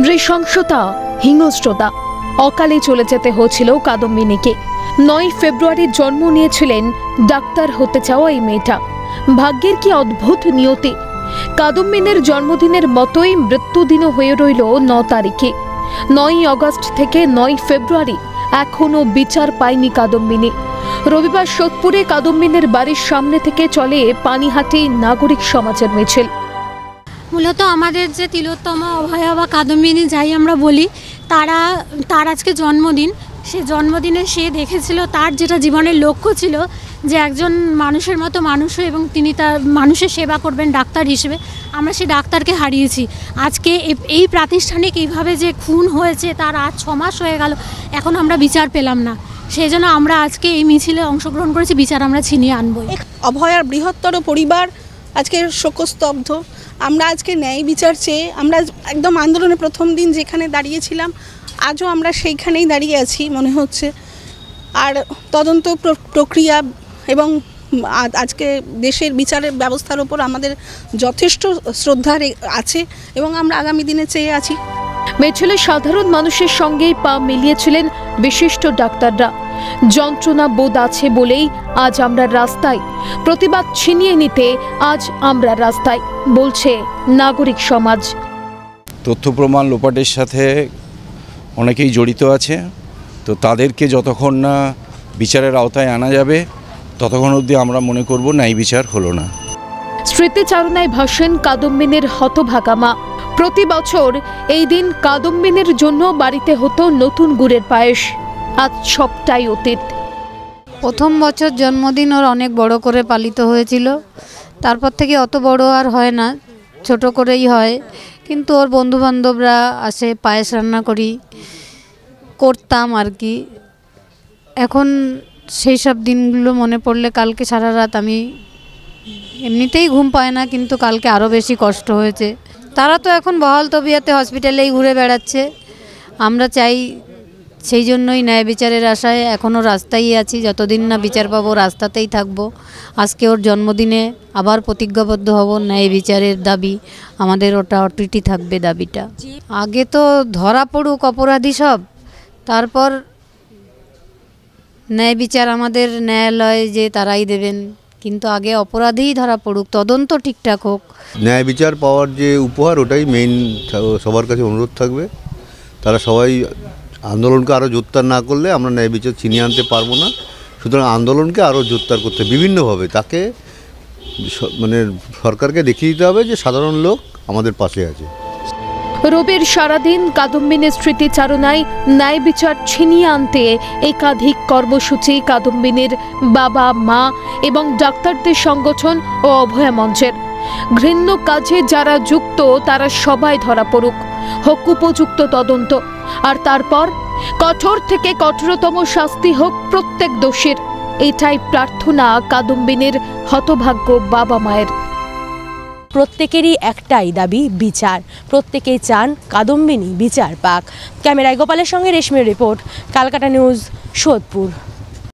নৃশংসতা, হিংস্রতা, অকালে চলে যেতে হয়েছিল কাদম্বিনীকে। 9 ফেব্রুয়ারি জন্ম নিয়েছিলেন ডাক্তার হতে চাওয়া এই মেয়েটা। ভাগ্যের কি অদ্ভুত নিয়তি! কাদম্বিনীর জন্মদিনের মতোই মৃত্যুদিনও হয়ে রইল 9 তারিখে। 9 আগস্ট থেকে 9 ফেব্রুয়ারি এখনো বিচার পায়নি কাদম্বিনী। রবিবার সোদপুরে কাদম্বিনীর বাড়ির সামনে থেকে চলে পানিহাটি নাগরিক সমাজের মিছিল। মূলত আমাদের যে তিলোত্তমা, অভয়া বা কাদম্বিনী যাই আমরা বলি, তার আজকে জন্মদিন। সে জন্মদিনে সে দেখেছিল তার যেটা জীবনের লক্ষ্য ছিল যে একজন মানুষের মতো মানুষ এবং তিনি তার মানুষের সেবা করবেন ডাক্তার হিসেবে। আমরা সেই ডাক্তারকে হারিয়েছি। আজকে এই প্রাতিষ্ঠানিক এইভাবে যে খুন হয়েছে তার আজ 6 মাস হয়ে গেল, এখন আমরা বিচার পেলাম না। সেই জন্য আমরা আজকে এই মিছিলে অংশগ্রহণ করেছি, বিচার আমরা ছিনিয়ে আনবো। অভয়ার বৃহত্তর পরিবার আজকে শোকস্তব্ধ। আমরা আজকে ন্যায় বিচার চেয়ে আমরা একদম আন্দোলনের প্রথম দিন যেখানে দাঁড়িয়েছিলাম আজও আমরা সেইখানেই দাঁড়িয়ে আছি মনে হচ্ছে। আর তদন্ত প্রক্রিয়া এবং আজকে দেশের বিচারের ব্যবস্থার ওপর আমাদের যথেষ্ট শ্রদ্ধা আছে এবং আমরা আগামী দিনে চেয়ে আছি। মিছিলে সাধারণ মানুষের সঙ্গেই পা মিলিয়েছিলেন বিশিষ্ট ডাক্তাররা। যন্ত্রণা বোধ আছে বলেই আজ আমরা রাস্তায়, প্রতিবাদ ছিনিয়ে নিতে আজ আমরা রাস্তায়, বলছে নাগরিক সমাজ। তথ্য প্রমাণ লোপাটের সাথে অনেকেই জড়িত আছে, তো তাদেরকে যতক্ষণ না বিচারের আওতায় আনা যাবে ততক্ষণ অবধি আমরা মনে করব ন্যায় বিচার হলো না। স্মৃতিচারণায় ভাসেন কাদম্বিনীর হতভাগা মা। প্রতি বছর এই দিন কাদম্বিনীর জন্য বাড়িতে হতো নতুন গুড়ের পায়েস। আজ সবটাই অতীত। প্রথম বছর জন্মদিন ওর অনেক বড় করে পালিত হয়েছিল, তারপর থেকে অত বড় আর হয় না, ছোট করেই হয়। কিন্তু ওর বন্ধুবান্ধবরা আসে, পায়েস রান্না করতাম আর কি। এখন সেই সব দিনগুলো মনে পড়লে কালকে সারা রাত আমি এমনিতেই ঘুম পায় না, কিন্তু কালকে আরও বেশি কষ্ট হয়েছে। তারা তো এখন বহাল তবিয়াতে হসপিটালেই ঘুরে বেড়াচ্ছে। আমরা চাই, সেই জন্যই ন্যায় বিচারের আশায় এখনও রাস্তায় আছি। যতদিন না বিচার পাবো রাস্তাতেই থাকবো। আজকে ওর জন্মদিনে আবার প্রতিজ্ঞাবদ্ধ হব, ন্যায় বিচারের দাবি আমাদের ওটা অটুটি থাকবে দাবিটা। আগে তো ধরা পড়ুক অপরাধী সব, তারপর ন্যায় বিচার আমাদের ন্যায়ালয় যে তারাই দেবেন, কিন্তু আগে অপরাধীই ধরা পড়ুক, তদন্ত ঠিকঠাক হোক। ন্যায় বিচার পাওয়ার যে উপহার ওটাই মেইন। সবার কাছে অনুরোধ থাকবে, তারা সবাই আন্দোলনকে আরও জোরদার না করলে আমরা ন্যায় বিচার ছিনিয়ে আনতে পারবো না। সুতরাং আন্দোলনকে আরও জোরদার করতে বিভিন্নভাবে তাকে মানে সরকারকে দেখিয়ে দিতে হবে যে সাধারণ লোক আমাদের পাশে আছে। রবির সারাদিন কাদম্বিনীর স্মৃতিচারণায় ন্যায় বিচার ছিনিয়ে আনতে একাধিক কর্মসূচি কাদম্বিনীর বাবা, মা এবং ডাক্তারদের সংগঠন ও অভয়া মঞ্চের। ঘৃণ্য কাজে যারা যুক্ত তারা সবাই ধরা পড়ুক, হোক উপযুক্ত তদন্ত, আর তারপর কঠোর থেকে কঠোরতম শাস্তি হোক প্রত্যেক দোষীর। এটাই প্রার্থনা কাদম্বিনীর হতভাগ্য বাবা মায়ের। প্রত্যেকেরই একটাই দাবি, বিচার। প্রত্যেকেই চান কাদম্বিনী বিচার পাক। ক্যামেরায় গোপালের সঙ্গে রেশমির রিপোর্ট, ক্যালকাটা নিউজ, সোদপুর।